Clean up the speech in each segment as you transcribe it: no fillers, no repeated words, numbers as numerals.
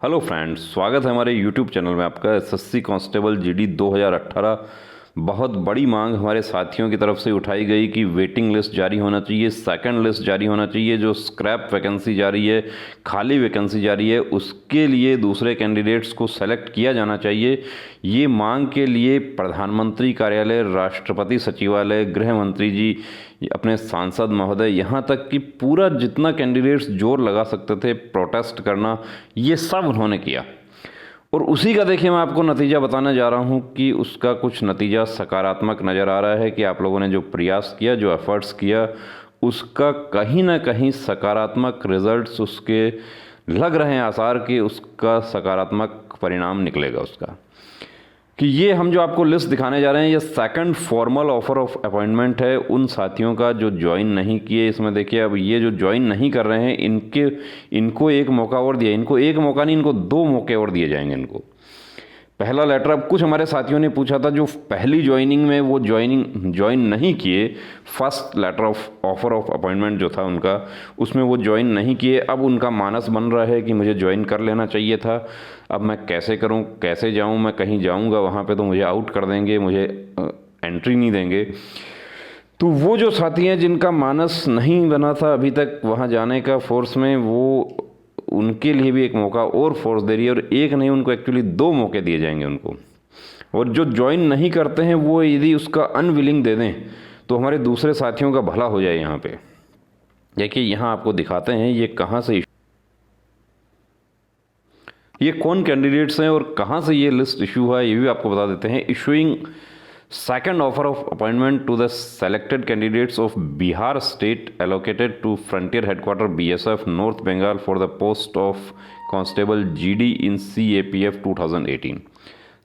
Hello friends, स्वागत है हमारे यूट्यूब चैनल में आपका। एसएससी कांस्टेबल जीडी 2018 बहुत बड़ी मांग हमारे साथियों की तरफ से उठाई गई कि वेटिंग लिस्ट जारी होना चाहिए, सेकंड लिस्ट जारी होना चाहिए। जो स्क्रैप वैकेंसी जारी है, खाली वैकेंसी जारी है, उसके लिए दूसरे कैंडिडेट्स को सेलेक्ट किया जाना चाहिए। ये मांग के लिए प्रधानमंत्री कार्यालय, राष्ट्रपति सचिवालय, गृह मंत्री जी, अपने सांसद महोदय, यहाँ तक कि पूरा जितना कैंडिडेट्स जोर लगा सकते थे प्रोटेस्ट करना, ये सब उन्होंने किया। और उसी का देखिए मैं आपको नतीजा बताने जा रहा हूँ कि उसका कुछ नतीजा सकारात्मक नज़र आ रहा है कि आप लोगों ने जो प्रयास किया, जो एफर्ट्स किया, उसका कहीं ना कहीं सकारात्मक रिजल्ट्स उसके लग रहे हैं, आसार कि उसका सकारात्मक परिणाम निकलेगा उसका। कि ये हम जो आपको लिस्ट दिखाने जा रहे हैं, ये second formal offer of appointment है उन साथियों का जो ज्वाइन नहीं किए। इसमें देखिए, अब ये जो ज्वाइन नहीं कर रहे हैं इनको एक मौका और दिया। इनको एक मौका नहीं, इनको 2 मौके और दिए जाएंगे इनको। पहला लेटर, अब कुछ हमारे साथियों ने पूछा था जो पहली ज्वाइनिंग में वो ज्वाइन नहीं किए, first letter of offer of appointment जो था उनका, उसमें वो ज्वाइन नहीं किए। अब उनका मानस बन रहा है कि मुझे ज्वाइन कर लेना चाहिए था। अब मैं कैसे करूं, कैसे जाऊं? मैं कहीं जाऊंगा वहां पे तो मुझे आउट कर देंगे, मुझे एंट्री नहीं देंगे। तो वो जो साथी हैं जिनका मानस नहीं बना था अभी तक वहाँ जाने का फोर्स में, वो उनके लिए भी एक मौका और फोर्स दे रही है। और एक नहीं, उनको एक्चुअली 2 मौके दिए जाएंगे उनको। और जो ज्वाइन नहीं करते हैं वो यदि उसका अनविलिंग दे दें तो हमारे दूसरे साथियों का भला हो जाए। यहाँ पे देखिए, यहाँ आपको दिखाते हैं ये कहाँ से, ये कौन कैंडिडेट्स हैं और कहाँ से ये लिस्ट इशू हुआ है, ये भी आपको बता देते हैं। Issuing second offer of appointment to the selected candidates of Bihar state allocated to Frontier Headquarter BSF North Bengal for the post of Constable GD in CAPF 2018.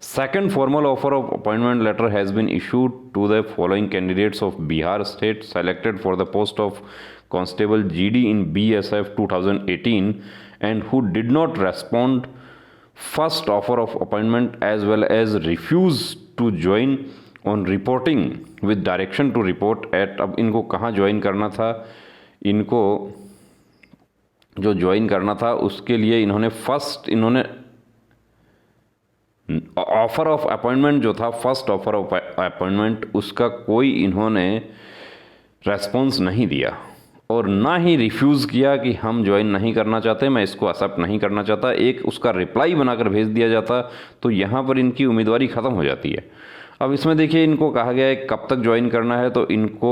Second formal offer of appointment letter has been issued to the following candidates of Bihar state selected for the post of Constable GD in BSF 2018 and who did not respond first offer of appointment as well as refused to join on reporting with direction to report at. अब इनको कहाँ join करना था? इनको जो join करना था उसके लिए इन्होंने ऑफर ऑफ अपॉइंटमेंट जो था, फर्स्ट ऑफर ऑफ अपॉइंटमेंट, उसका कोई इन्होंने रेस्पॉन्स नहीं दिया और ना ही रिफ्यूज़ किया कि हम ज्वाइन नहीं करना चाहते, मैं इसको एक्सेप्ट नहीं करना चाहता। एक उसका रिप्लाई बनाकर भेज दिया जाता तो यहाँ पर इनकी उम्मीदवारी ख़त्म हो जाती है। अब इसमें देखिए, इनको कहा गया है कब तक ज्वाइन करना है, तो इनको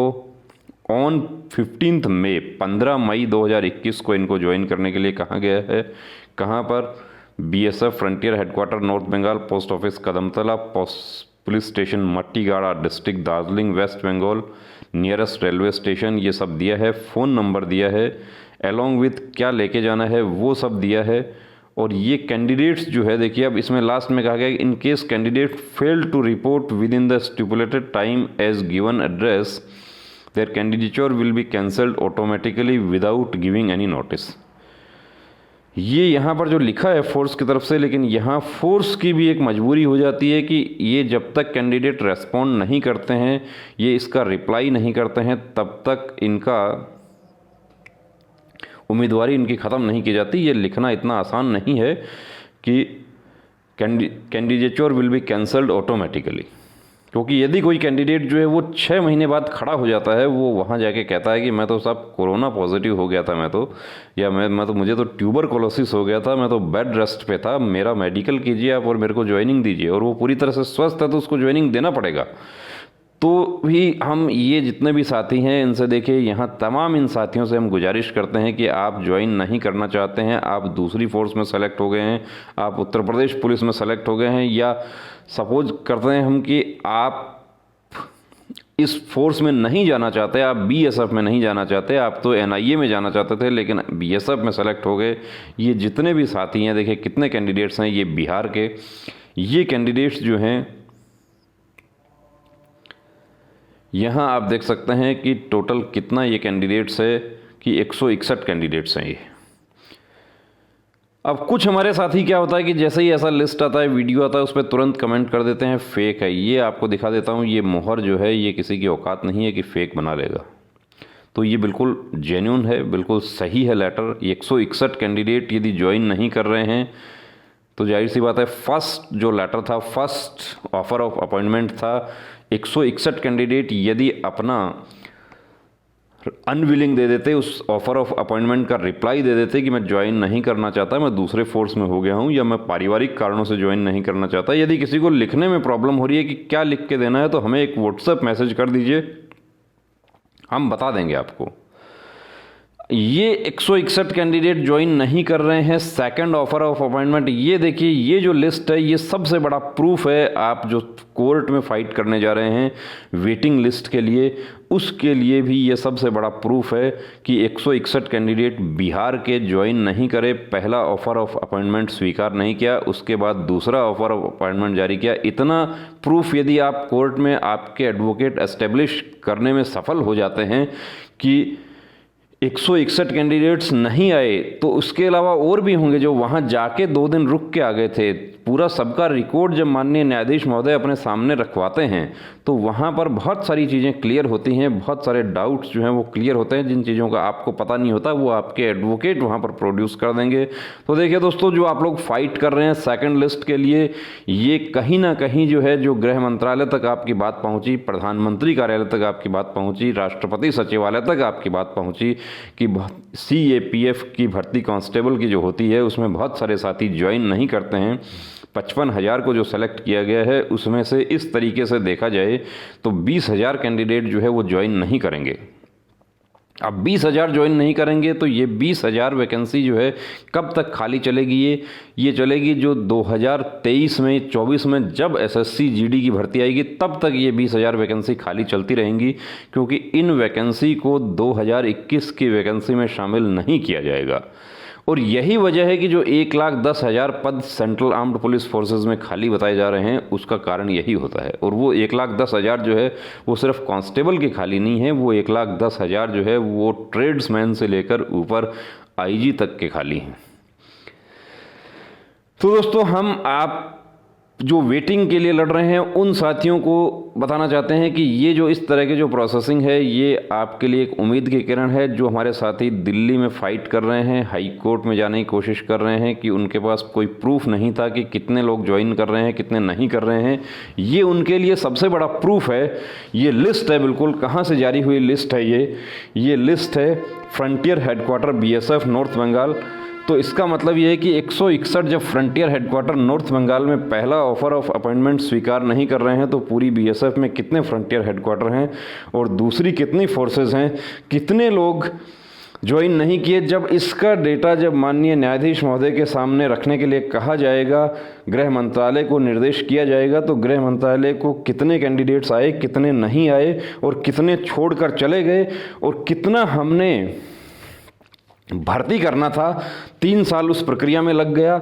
ऑन 15 मई 15 मई 2021 को इनको ज्वाइन करने के लिए कहा गया है। कहाँ पर? BSF frontier headquarter north Bengal, post office Kadamtala, police station Matigara, district Darjeeling, west Bengal, nearest railway station, ये सब दिया है। फ़ोन नंबर दिया है, अलॉन्ग विथ क्या लेके जाना है वो सब दिया है। और ये कैंडिडेट्स जो है, देखिए अब इसमें लास्ट में कहा गया in case candidate fail to report within the stipulated time as given address, their candidature will be cancelled automatically without giving any notice. ये यहाँ पर जो लिखा है फोर्स की तरफ से, लेकिन यहाँ फोर्स की भी एक मजबूरी हो जाती है कि ये जब तक कैंडिडेट रेस्पॉन्ड नहीं करते हैं, ये इसका रिप्लाई नहीं करते हैं, तब तक इनका उम्मीदवारी इनकी ख़त्म नहीं की जाती। ये लिखना इतना आसान नहीं है कि candidature will be cancelled automatically, क्योंकि यदि कोई कैंडिडेट जो है वो 6 महीने बाद खड़ा हो जाता है, वो वहाँ जाके कहता है कि मैं तो साहब कोरोना पॉजिटिव हो गया था, मैं तो, या मैं तो, मुझे तो ट्यूबरकुलोसिस हो गया था, मैं तो बेड रेस्ट पे था, मेरा मेडिकल कीजिए आप और मेरे को ज्वाइनिंग दीजिए, और वो पूरी तरह से स्वस्थ है तो उसको ज्वाइनिंग देना पड़ेगा। तो भी हम ये जितने भी साथी हैं इनसे देखिए, यहाँ तमाम इन साथियों से हम गुजारिश करते हैं कि आप ज्वाइन नहीं करना चाहते हैं, आप दूसरी फोर्स में सेलेक्ट हो गए हैं, आप उत्तर प्रदेश पुलिस में सेलेक्ट हो गए हैं, या सपोज करते हैं हम कि आप इस फोर्स में नहीं जाना चाहते, आप बीएसएफ में नहीं जाना चाहते, आप तो एनआईए में जाना चाहते थे लेकिन बीएसएफ में सेलेक्ट हो गए। ये जितने भी साथी हैं, देखिए कितने कैंडिडेट्स हैं ये बिहार के। ये कैंडिडेट्स जो हैं, यहाँ आप देख सकते हैं कि टोटल कितना ये कैंडिडेट्स है कि 161 कैंडिडेट्स हैं ये। अब कुछ हमारे साथी क्या होता है कि जैसे ही ऐसा लिस्ट आता है, वीडियो आता है, उस पर तुरंत कमेंट कर देते हैं फेक है। ये आपको दिखा देता हूँ, ये मोहर जो है ये किसी की औकात नहीं है कि फेक बना लेगा। तो ये बिल्कुल जेन्युइन है, बिल्कुल सही है लेटर। 161 कैंडिडेट यदि ज्वाइन नहीं कर रहे हैं तो जाहिर सी बात है फर्स्ट जो लेटर था, फर्स्ट ऑफर ऑफ अपॉइंटमेंट था, 161 कैंडिडेट यदि अपना अनविलिंग दे देते, उस ऑफर ऑफ अपॉइंटमेंट का रिप्लाई दे देते कि मैं ज्वाइन नहीं करना चाहता, मैं दूसरे फोर्स में हो गया हूं, या मैं पारिवारिक कारणों से ज्वाइन नहीं करना चाहता। यदि किसी को लिखने में प्रॉब्लम हो रही है कि क्या लिख के देना है, तो हमें एक व्हाट्सएप मैसेज कर दीजिए, हम बता देंगे आपको। ये 161 कैंडिडेट ज्वाइन नहीं कर रहे हैं सेकंड ऑफर ऑफ अपॉइंटमेंट। ये देखिए, ये जो लिस्ट है ये सबसे बड़ा प्रूफ है। आप जो कोर्ट में फाइट करने जा रहे हैं वेटिंग लिस्ट के लिए, उसके लिए भी ये सबसे बड़ा प्रूफ है कि 161 कैंडिडेट बिहार के ज्वाइन नहीं करे। पहला ऑफर ऑफ अपॉइंटमेंट स्वीकार नहीं किया, उसके बाद दूसरा ऑफर ऑफ अपॉइंटमेंट जारी किया। इतना प्रूफ यदि आप कोर्ट में आपके एडवोकेट एस्टेब्लिश करने में सफल हो जाते हैं कि 161 कैंडिडेट्स नहीं आए, तो उसके अलावा और भी होंगे जो वहाँ जाके 2 दिन रुक के आ गए थे। पूरा सबका रिकॉर्ड जब माननीय न्यायाधीश महोदय अपने सामने रखवाते हैं तो वहाँ पर बहुत सारी चीज़ें क्लियर होती हैं, बहुत सारे डाउट्स जो हैं वो क्लियर होते हैं। जिन चीज़ों का आपको पता नहीं होता वो आपके एडवोकेट वहाँ पर प्रोड्यूस कर देंगे। तो देखिए दोस्तों, जो आप लोग फाइट कर रहे हैं सेकंड लिस्ट के लिए, ये कहीं ना कहीं जो है, जो गृह मंत्रालय तक आपकी बात पहुँची, प्रधानमंत्री कार्यालय तक आपकी बात पहुँची, राष्ट्रपति सचिवालय तक आपकी बात पहुँची कि CAPF की भर्ती कांस्टेबल की जो होती है उसमें बहुत सारे साथी ज्वाइन नहीं करते हैं। 55,000 को जो सेलेक्ट किया गया है उसमें से इस तरीके से देखा जाए तो 20,000 कैंडिडेट जो है वो ज्वाइन नहीं करेंगे। अब 20,000 ज्वाइन नहीं करेंगे तो ये 20,000 वैकेंसी जो है कब तक खाली चलेगी? ये चलेगी जो 2023 में 24 में जब SSC GD की भर्ती आएगी तब तक ये 20,000 वैकेंसी खाली चलती रहेंगी, क्योंकि इन वैकेंसी को 2021 की वैकेंसी में शामिल नहीं किया जाएगा। और यही वजह है कि जो 1,10,000 पद सेंट्रल आर्म्ड पुलिस फोर्सेस में खाली बताए जा रहे हैं, उसका कारण यही होता है। और वो 1,10,000 जो है वो सिर्फ कांस्टेबल की खाली नहीं है, वो 1,10,000 जो है वो ट्रेड्समैन से लेकर ऊपर IG तक के खाली हैं। तो दोस्तों, हम आप जो वेटिंग के लिए लड़ रहे हैं उन साथियों को बताना चाहते हैं कि ये जो इस तरह की जो प्रोसेसिंग है ये आपके लिए एक उम्मीद की किरण है। जो हमारे साथी दिल्ली में फ़ाइट कर रहे हैं, हाई कोर्ट में जाने की कोशिश कर रहे हैं कि उनके पास कोई प्रूफ नहीं था कि कितने लोग ज्वाइन कर रहे हैं, कितने नहीं कर रहे हैं, ये उनके लिए सबसे बड़ा प्रूफ है। ये लिस्ट है, बिल्कुल कहाँ से जारी हुई लिस्ट है ये लिस्ट है frontier headquarters BSF north Bengal. तो इसका मतलब ये है कि 161 जब फ्रंटियर हेडक्वार्टर नॉर्थ बंगाल में पहला ऑफर ऑफ अपॉइंटमेंट स्वीकार नहीं कर रहे हैं, तो पूरी BSF में कितने फ्रंटियर हेडक्वार्टर हैं और दूसरी कितनी फोर्सेस हैं, कितने लोग ज्वाइन नहीं किए। जब इसका डेटा जब माननीय न्यायाधीश महोदय के सामने रखने के लिए कहा जाएगा, गृह मंत्रालय को निर्देश किया जाएगा, तो गृह मंत्रालय को कितने कैंडिडेट्स आए, कितने नहीं आए और कितने छोड़कर चले गए और कितना हमने भर्ती करना था, 3 साल उस प्रक्रिया में लग गया।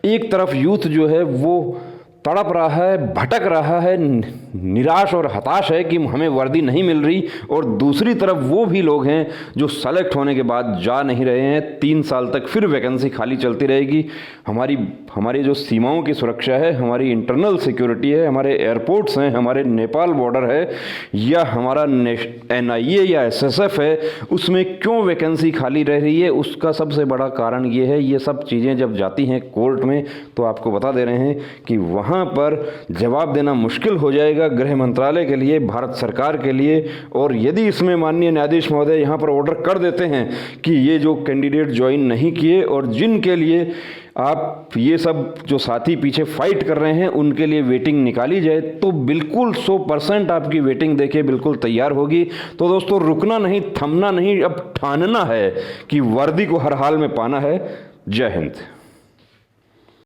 एक तरफ यूथ जो है वो तड़प रहा है, भटक रहा है, निराश और हताश है कि हमें वर्दी नहीं मिल रही, और दूसरी तरफ वो भी लोग हैं जो सेलेक्ट होने के बाद जा नहीं रहे हैं। 3 साल तक फिर वैकेंसी खाली चलती रहेगी। हमारी जो सीमाओं की सुरक्षा है, हमारी इंटरनल सिक्योरिटी है, हमारे एयरपोर्ट्स हैं, हमारे नेपाल बॉर्डर है, या हमारा NIA या SSF है, उसमें क्यों वैकेंसी खाली रह रही है? उसका सबसे बड़ा कारण ये है। ये सब चीज़ें जब जाती हैं कोर्ट में तो आपको बता दे रहे हैं कि वहाँ पर जवाब देना मुश्किल हो जाएगा गृह मंत्रालय के लिए, भारत सरकार के लिए। और यदि इसमें माननीय न्यायाधीश महोदय यहाँ पर ऑर्डर कर देते हैं कि ये जो कैंडिडेट ज्वाइन नहीं किए और जिनके लिए आप ये सब जो साथी पीछे फाइट कर रहे हैं उनके लिए वेटिंग निकाली जाए, तो बिल्कुल 100% आपकी वेटिंग देखिए बिल्कुल तैयार होगी। तो दोस्तों, रुकना नहीं, थमना नहीं, अब ठानना है कि वर्दी को हर हाल में पाना है। जय हिंद।